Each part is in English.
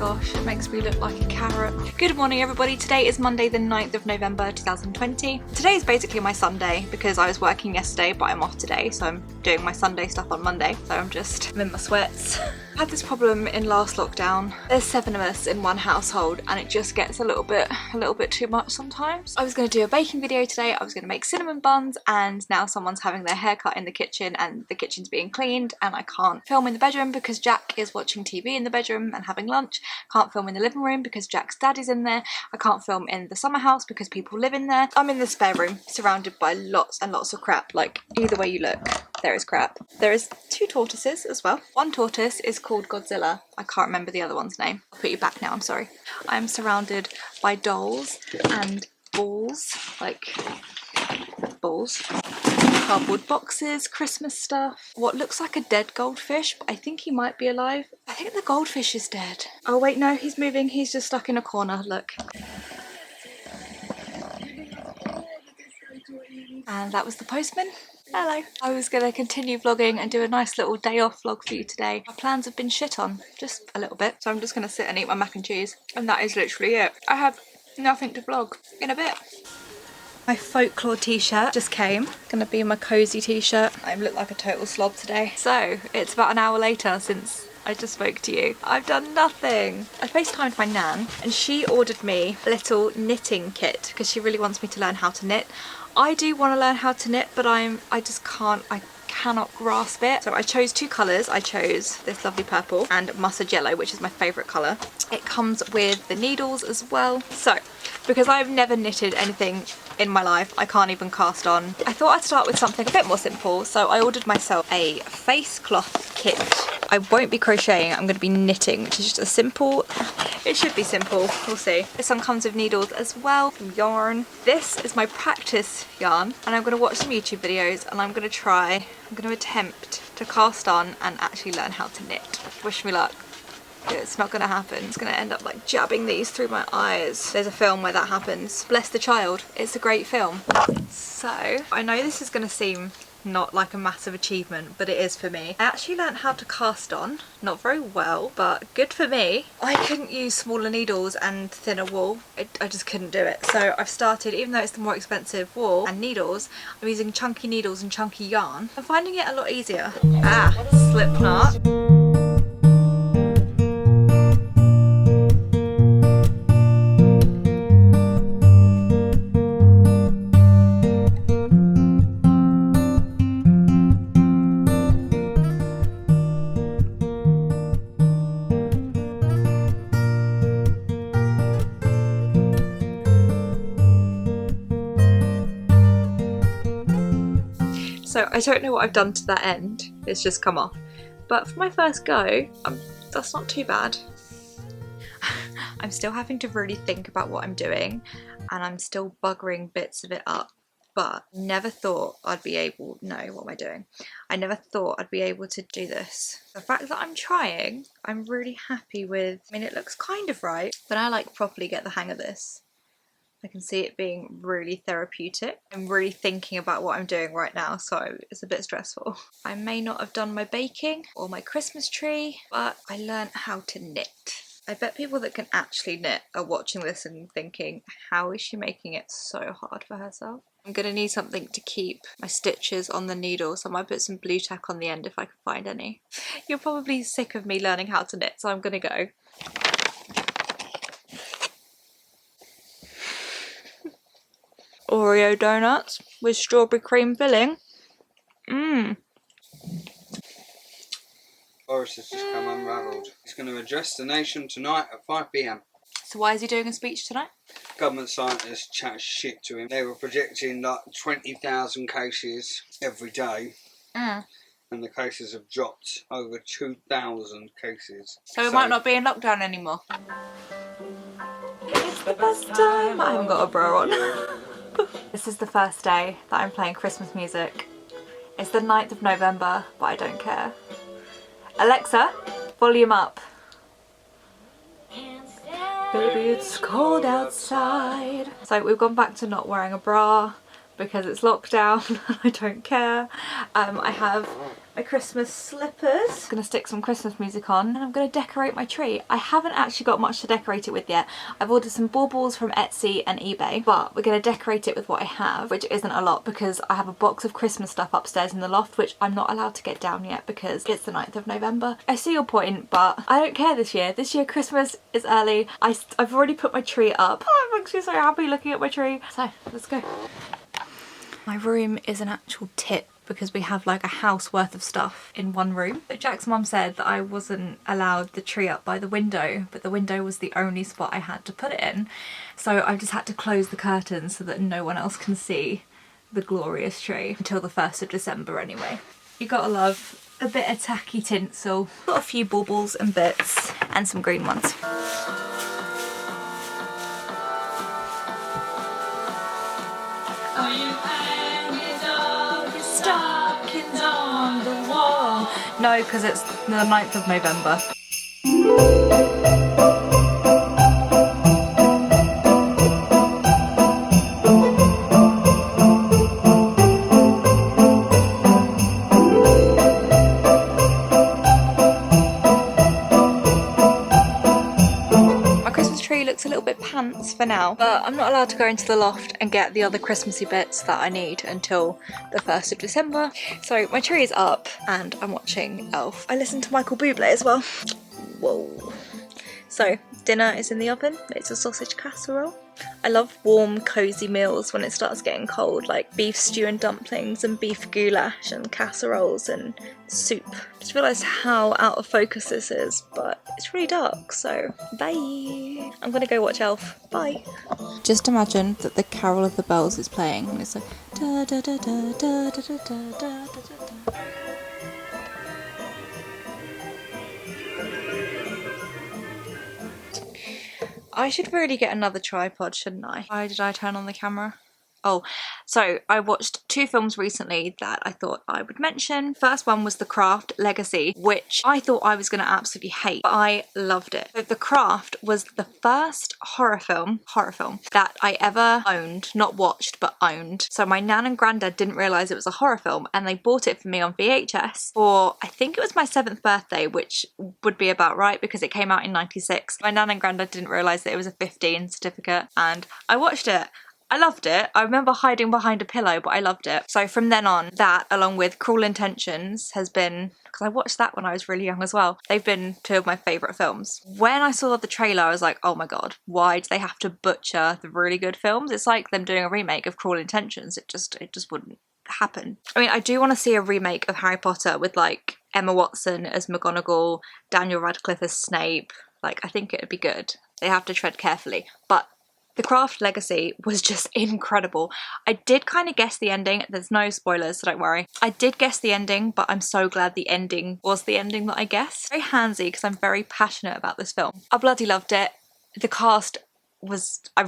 gosh, it makes me look like a carrot. Good morning everybody, today is Monday the 9th of November 2020. Today is basically my Sunday because I was working yesterday but I'm off today, so I'm doing my Sunday stuff on Monday. So I'm in my sweats. I had this problem in last lockdown. There's 7 of us in one household and it just gets a little bit too much sometimes. I was going to do a baking video today, I was going to make cinnamon buns, and now someone's having their hair cut in the kitchen and the kitchen's being cleaned and I can't film in the bedroom because Jack is watching TV in the bedroom and having lunch. Can't film in the living room because Jack's daddy's in there. I can't film in the summer house because people live in there. I'm in the spare room surrounded by lots and lots of crap. Like, either way you look, there is crap. There is 2 tortoises as well. One tortoise is called Godzilla. I can't remember the other one's name. I'll put you back now, I'm sorry. I'm surrounded by dolls and balls, like balls, cardboard boxes, Christmas stuff. What looks like a dead goldfish, but I think he might be alive. I think the goldfish is dead. Oh wait, no, he's moving. He's just stuck in a corner, look. And that was the postman. Hello. I was going to continue vlogging and do a nice little day off vlog for you today. My plans have been shit on, just a little bit. So I'm just going to sit and eat my mac and cheese. And that is literally it. I have nothing to vlog in a bit. My folklore t-shirt just came. Gonna be my cozy t-shirt. I look like a total slob today. So it's about an hour later since I just spoke to you. I've done nothing. I FaceTimed my nan and she ordered me a little knitting kit because she really wants me to learn how to knit. I do want to learn how to knit, but I cannot grasp it. So I chose 2 colours. I chose this lovely purple and mustard yellow, which is my favourite colour. It comes with the needles as well. So, because I've never knitted anything in my life, I can't even cast on, I thought I'd start with something a bit more simple. So I ordered myself a face cloth kit. I won't be crocheting, I'm going to be knitting, which is just a simple, it should be simple, we'll see. This one comes with needles as well, some yarn. This is my practice yarn and I'm going to watch some YouTube videos and I'm going to attempt to cast on and actually learn how to knit. Wish me luck. It's not going to happen. It's going to end up like jabbing these through my eyes. There's a film where that happens. Bless the child. It's a great film. So, I know this is going to seem not like a massive achievement, but it is for me. I actually learned how to cast on. Not very well, but good for me. I couldn't use smaller needles and thinner wool. I just couldn't do it. So I've started, even though it's the more expensive wool and needles, I'm using chunky needles and chunky yarn. I'm finding it a lot easier. Ah, slip knot. So I don't know what I've done to that end, it's just come off. But for my first go, that's not too bad. I'm still having to really think about what I'm doing and I'm still buggering bits of it up, but never thought I'd be able, no, what am I doing? I never thought I'd be able to do this. The fact that I'm trying, I'm really happy with. I mean, it looks kind of right, but I like properly get the hang of this. I can see it being really therapeutic. I'm really thinking about what I'm doing right now, so it's a bit stressful. I may not have done my baking or my Christmas tree, but I learned how to knit. I bet people that can actually knit are watching this and thinking, how is she making it so hard for herself? I'm gonna need something to keep my stitches on the needle, so I might put some blue tack on the end if I can find any. You're probably sick of me learning how to knit, so I'm gonna go. Oreo donuts with strawberry cream filling. Mmm. Boris has just come unravelled. He's going to address the nation tonight at 5 PM. So why is he doing a speech tonight? Government scientists chat shit to him. They were projecting like 20,000 cases every day. And the cases have dropped over 2,000 cases. So we might not be in lockdown anymore. It's the best time. I haven't got a bra on. This is the first day that I'm playing Christmas music. It's the 9th of November, but I don't care. Alexa, volume up. Baby, it's cold outside. So we've gone back to not wearing a bra because it's lockdown. I don't care. I have my Christmas slippers. I'm gonna stick some Christmas music on and I'm gonna decorate my tree. I haven't actually got much to decorate it with yet. I've ordered some baubles from Etsy and eBay, but we're gonna decorate it with what I have, which isn't a lot because I have a box of Christmas stuff upstairs in the loft, which I'm not allowed to get down yet because it's the 9th of November. I see your point, but I don't care this year. This year Christmas is early. I've already put my tree up. Oh, it makes me so happy looking at my tree. So let's go. My room is an actual tip because we have like a house worth of stuff in one room. But Jack's mum said that I wasn't allowed the tree up by the window, but the window was the only spot I had to put it in. So I've just had to close the curtains so that no one else can see the glorious tree until the 1st of December anyway. You gotta love a bit of tacky tinsel. Got a few baubles and bits and some green ones. On the wall. No, because it's the 9th of November. Looks a little bit pants for now, but I'm not allowed to go into the loft and get the other Christmassy bits that I need until the 1st of December. So my tree is up and I'm watching Elf. I listen to Michael Bublé as well. Whoa. So dinner is in the oven. It's a sausage casserole. I love warm, cosy meals when it starts getting cold, like beef stew and dumplings and beef goulash and casseroles and soup. Just realised how out of focus this is, but it's really dark, so bye. I'm gonna go watch Elf. Bye. Just imagine that the Carol of the Bells is playing and it's like da da da da da da da da da da. I should really get another tripod, shouldn't I? Why did I turn on the camera? Oh, so I watched 2 films recently that I thought I would mention. First one was The Craft Legacy, which I thought I was going to absolutely hate, but I loved it. So The Craft was the first horror film that I ever owned, not watched, but owned. So my nan and granddad didn't realise it was a horror film and they bought it for me on VHS for, I think it was my 7th birthday, which would be about right because it came out in '96. My nan and granddad didn't realise that it was a 15 certificate and I watched it. I loved it. I remember hiding behind a pillow, but I loved it. So from then on, that along with Cruel Intentions has been, because I watched that when I was really young as well, they've been 2 of my favourite films. When I saw the trailer, I was like, oh my god, why do they have to butcher the really good films? It's like them doing a remake of Cruel Intentions. It just wouldn't happen. I mean, I do want to see a remake of Harry Potter with like Emma Watson as McGonagall, Daniel Radcliffe as Snape. Like, I think it would be good. They have to tread carefully, but The Craft Legacy was just incredible. I did kind of guess the ending. There's no spoilers, so don't worry. I did guess the ending, but I'm so glad the ending was the ending that I guessed. Very handsy because I'm very passionate about this film. I bloody loved it. The cast was, I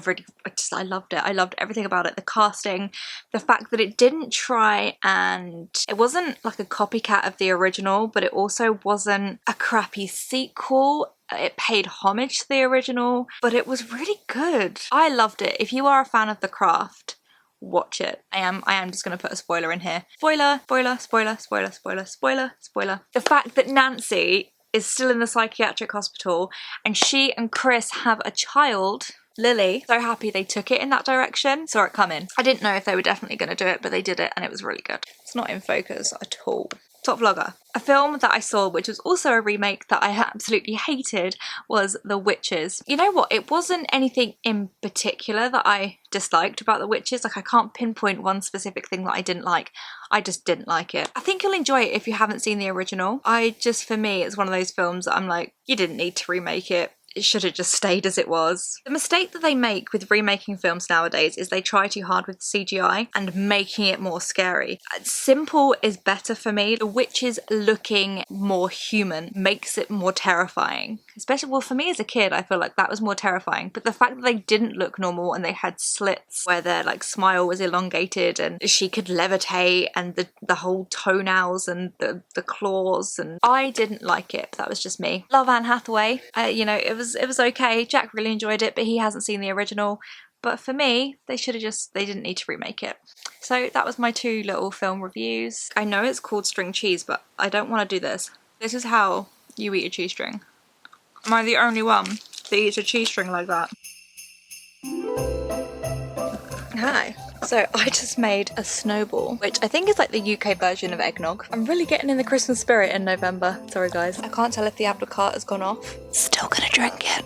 loved it. I loved everything about it. The casting, the fact that it didn't try and, it wasn't like a copycat of the original, but it also wasn't a crappy sequel. It paid homage to the original, but it was really good. I loved it. If you are a fan of The Craft, watch it. I am just going to put a spoiler in here. Spoiler, spoiler, spoiler, spoiler, spoiler, spoiler, spoiler. The fact that Nancy is still in the psychiatric hospital and she and Chris have a child, Lily. So happy they took it in that direction. Saw it coming. I didn't know if they were definitely going to do it, but they did it and it was really good. It's not in focus at all. Top Vlogger. A film that I saw, which was also a remake that I absolutely hated, was The Witches. You know what? It wasn't anything in particular that I disliked about The Witches. Like, I can't pinpoint one specific thing that I didn't like. I just didn't like it. I think you'll enjoy it if you haven't seen the original. For me, it's one of those films that I'm like, you didn't need to remake it. It should have just stayed as it was. The mistake that they make with remaking films nowadays is they try too hard with CGI and making it more scary. Simple is better for me. The witches looking more human makes it more terrifying. Especially, well, for me as a kid, I feel like that was more terrifying. But the fact that they didn't look normal and they had slits where their like smile was elongated and she could levitate and the whole toenails and the claws, and I didn't like it. That was just me. Love Anne Hathaway. You know, it was okay. Jack really enjoyed it, but he hasn't seen the original. but for me, they didn't need to remake it. So that was my 2 little film reviews. I know it's called string cheese, but I don't want to do this. This is how you eat a cheese string. Am I the only one that eats a cheese string like that? Hi. So I just made a snowball, which I think is like the UK version of eggnog. I'm really getting in the Christmas spirit in November. Sorry guys. I can't tell if the apple cart has gone off. Still gonna drink it.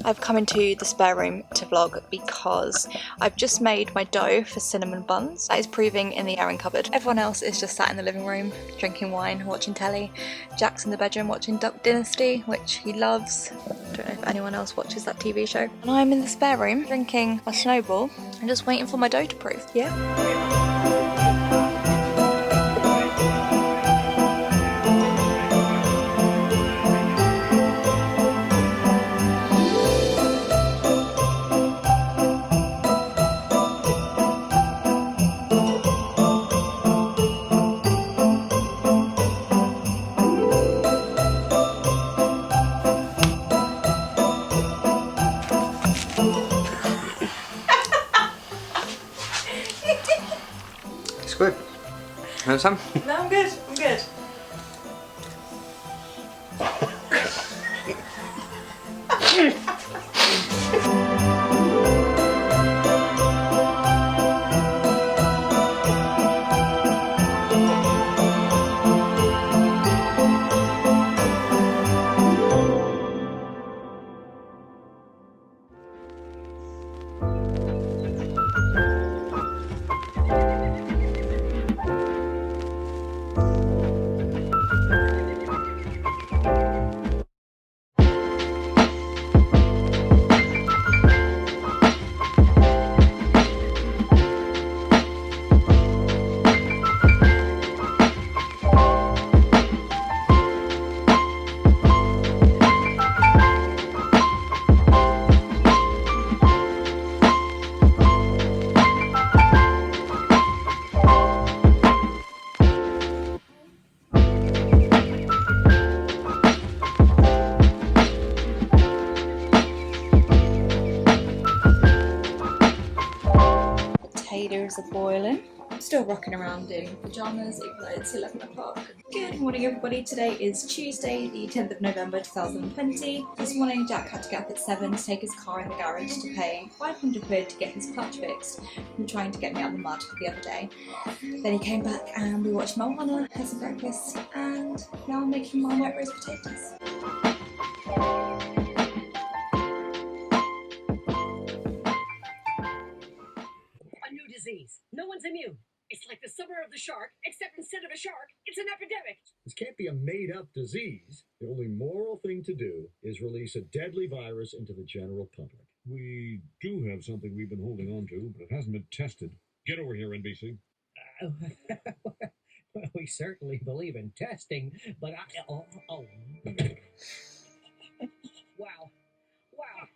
I've come into the spare room to vlog because I've just made my dough for cinnamon buns. That is proving in the airing cupboard. Everyone else is just sat in the living room, drinking wine, watching telly. Jack's in the bedroom watching Duck Dynasty, which he loves. I don't know if anyone else watches that TV show. And I'm in the spare room drinking a snowball and just waiting for my dough to proof. Yeah. It's good. Want some? No, I'm good. I'm good. Potatoes are boiling. I'm still rocking around in pyjamas even though it's 11 o'clock. Good morning everybody, today is Tuesday the 10th of November 2020. This morning Jack had to get up at 7 to take his car in the garage to pay 500 quid to get his clutch fixed from trying to get me out of the mud the other day. Then he came back and we watched Moana, had some breakfast, and now I'm making my white roast potatoes. Disease. No one's immune. It's like the summer of the shark, except instead of a shark, it's an epidemic. This can't be a made-up disease. The only moral thing to do is release a deadly virus into the general public. We do have something we've been holding on to, but it hasn't been tested. Get over here, NBC. Well, we certainly believe in testing, but Wow. Wow.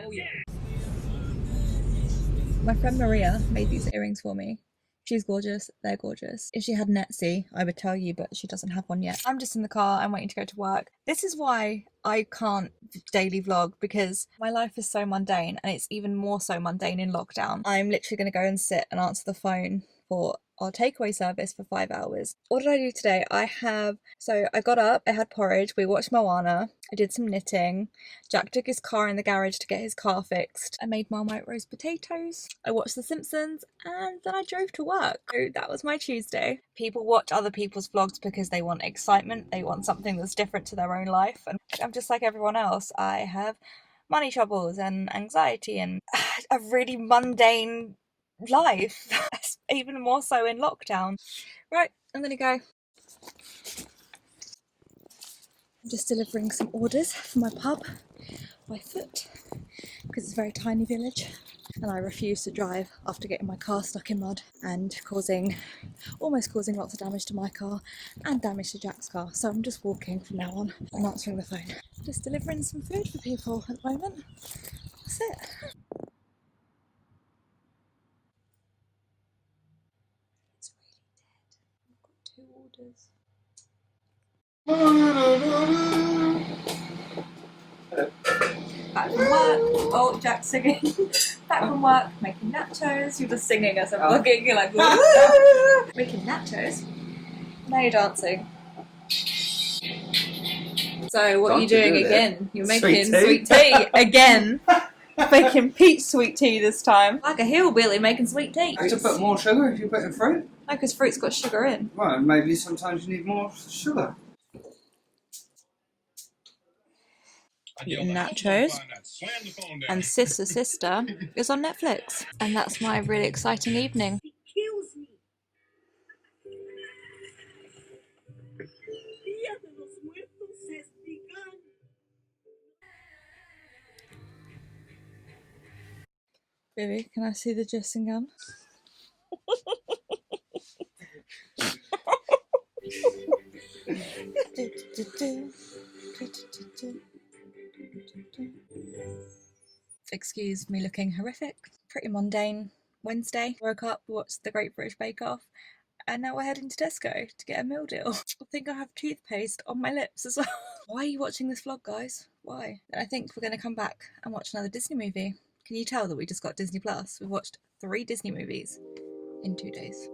Oh, yeah. My friend Maria made these earrings for me. She's gorgeous, they're gorgeous. If she had an Etsy, I would tell you, but she doesn't have one yet. I'm just in the car, I'm waiting to go to work. This is why I can't daily vlog, because my life is so mundane, and it's even more so mundane in lockdown. I'm literally gonna go and sit and answer the phone for our takeaway service for 5 hours. What did I do today? I got up, I had porridge, we watched Moana, I did some knitting, Jack took his car in the garage to get his car fixed, I made my white roast potatoes, I watched The Simpsons, and then I drove to work. So that was my Tuesday. People watch other people's vlogs because they want excitement, they want something that's different to their own life, and I'm just like everyone else. I have money troubles and anxiety and a really mundane life, even more so in lockdown. Right, I'm gonna go. I'm just delivering some orders for my pub by foot because it's a very tiny village and I refuse to drive after getting my car stuck in mud and almost causing lots of damage to my car and damage to Jack's car. So I'm just walking from now on and answering the phone. Just delivering some food for people at the moment. That's it. It's really dead. I've got 2 orders. Back from work. Oh, Jack singing. Back from work, making nachos. You're just singing as I'm vlogging. You're like, making nachos. Now you're dancing. So what are you doing again? You're making sweet tea again. Making peach sweet tea this time. Like a hillbilly making sweet tea. You have to put more sugar if you put in fruit. No, because fruit's got sugar in. Well, maybe sometimes you need more sugar. Eating nachos, and Sister Sister is on Netflix, and that's my really exciting evening. He kills me. Dia de los Muertos has begun. Baby, can I see the dressing gown? Excuse me looking horrific. Pretty mundane Wednesday. Woke up, watched the Great British Bake Off, and now we're heading to Tesco to get a meal deal. I think I have toothpaste on my lips as well. Why are you watching this vlog, guys? Why? And I think we're going to come back and watch another Disney movie. Can you tell that we just got Disney Plus? We've watched 3 Disney movies in 2 days.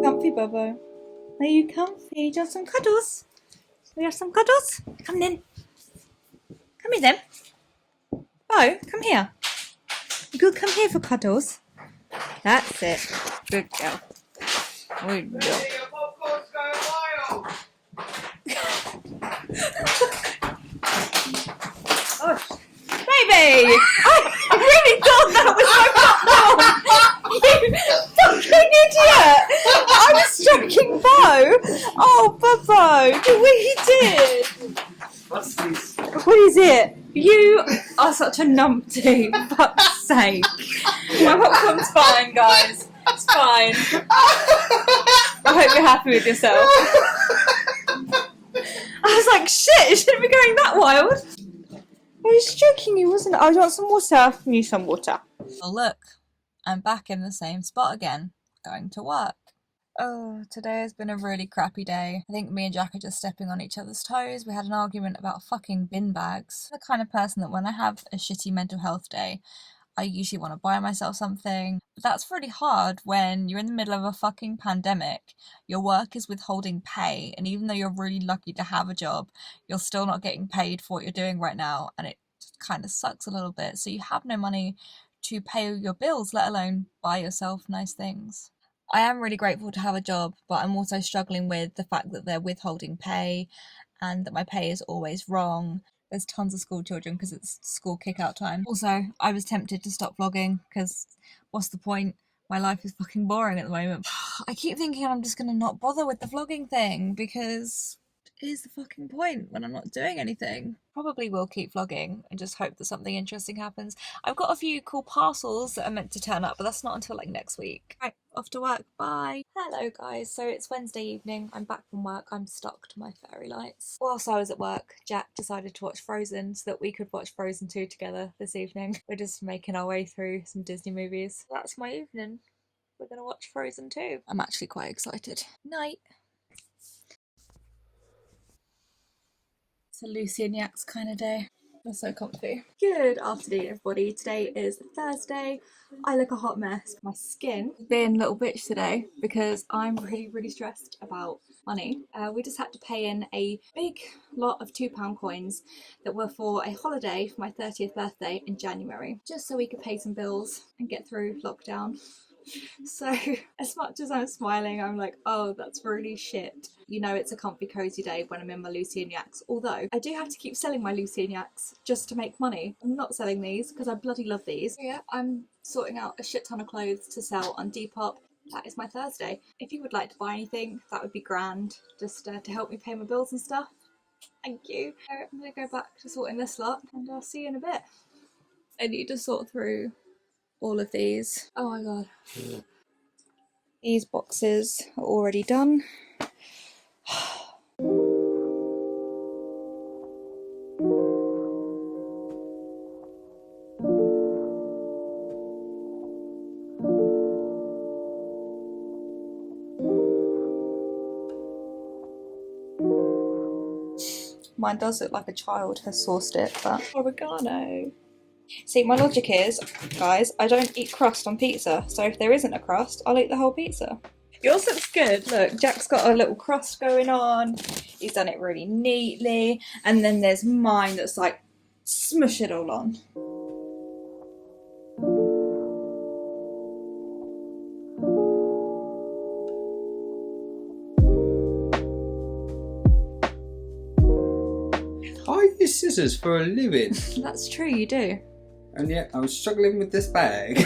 Comfy, Bubbo. Are you comfy? Do you want some cuddles? We have some cuddles? Come then. Come here then. Bo, come here. You good, come here for cuddles. That's it. Good girl. Good girl. Oh, baby! I really thought that was my phone! You fucking idiot! I was stroking Bo! Oh, Bubbo! Look what he did! What's this? What is it? You are such a numpty, for fuck's sake. My popcorn's fine, guys. It's fine. I hope you're happy with yourself. I was like, shit, it shouldn't be going that wild. I was joking you, wasn't it? I want some water. You need some water. Oh, look. I'm back in the same spot again, going to work. Oh, today has been a really crappy day. I think me and Jack are just stepping on each other's toes. We had an argument about fucking bin bags. I'm the kind of person that when I have a shitty mental health day, I usually want to buy myself something. But that's really hard when you're in the middle of a fucking pandemic. Your work is withholding pay, and even though you're really lucky to have a job, you're still not getting paid for what you're doing right now, and it kind of sucks a little bit. So you have no money to pay your bills, let alone buy yourself nice things. I am really grateful to have a job, but I'm also struggling with the fact that they're withholding pay and that my pay is always wrong. There's tons of school children because it's school kick-out time. Also, I was tempted to stop vlogging because what's the point? My life is fucking boring at the moment. I keep thinking I'm just going to not bother with the vlogging thing because it is the fucking point when I'm not doing anything. Probably will keep vlogging and just hope that something interesting happens. I've got a few cool parcels that are meant to turn up, but that's not until like next week. Right, off to work. Bye. Hello guys, so it's Wednesday evening. I'm back from work. I'm stuck to my fairy lights. Whilst I was at work, Jack decided to watch Frozen so that we could watch Frozen 2 together this evening. We're just making our way through some Disney movies. That's my evening. We're gonna watch Frozen 2. I'm actually quite excited. Night. It's a Lucy and Yax kind of day. They're so comfy. Good afternoon everybody. Today is Thursday. I look a hot mess. My skin is being a little bitch today because I'm really stressed about money. We just had to pay in a big lot of £2 coins that were for a holiday for my 30th birthday in January, just so we could pay some bills and get through lockdown. So as much as I'm smiling, I'm like, oh, that's really shit. You know, it's a comfy cozy day when I'm in my Lucy and Yax, although I do have to keep selling my Lucy and Yax just to make money. I'm not selling these because I bloody love these. So yeah, I'm sorting out a shit ton of clothes to sell on Depop. That is my Thursday. If you would like to buy anything, that would be grand, just to help me pay my bills and stuff. Thank you. I'm gonna go back to sorting this lot and I'll see you in a bit. I need to sort through all of these. Oh my god. These boxes are already done. Mine does look like a child has sauced it, but oregano. See, my logic is, guys, I don't eat crust on pizza, so if there isn't a crust, I'll eat the whole pizza. Yours looks good. Look, Jack's got a little crust going on. He's done it really neatly. And then there's mine that's like, smush it all on. I use scissors for a living. That's true, you do. And yet I was struggling with this bag.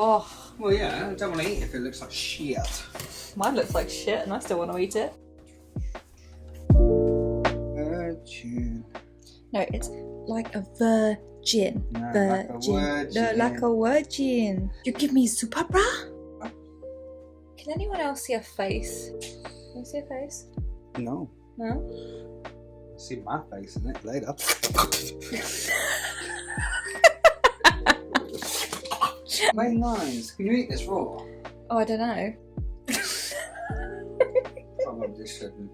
Oh, Well, yeah, I don't want to eat it if it looks like shit. mine looks like shit and I still want to eat it. Virgin. No, it's like a virgin. No, like a virgin. virgin. No, like a virgin. You give me super bra? Can anyone else see a face? Can you see a face? No. No? See my face in it later. Plain lines. Can you eat this raw? Oh, I don't know. Probably shouldn't.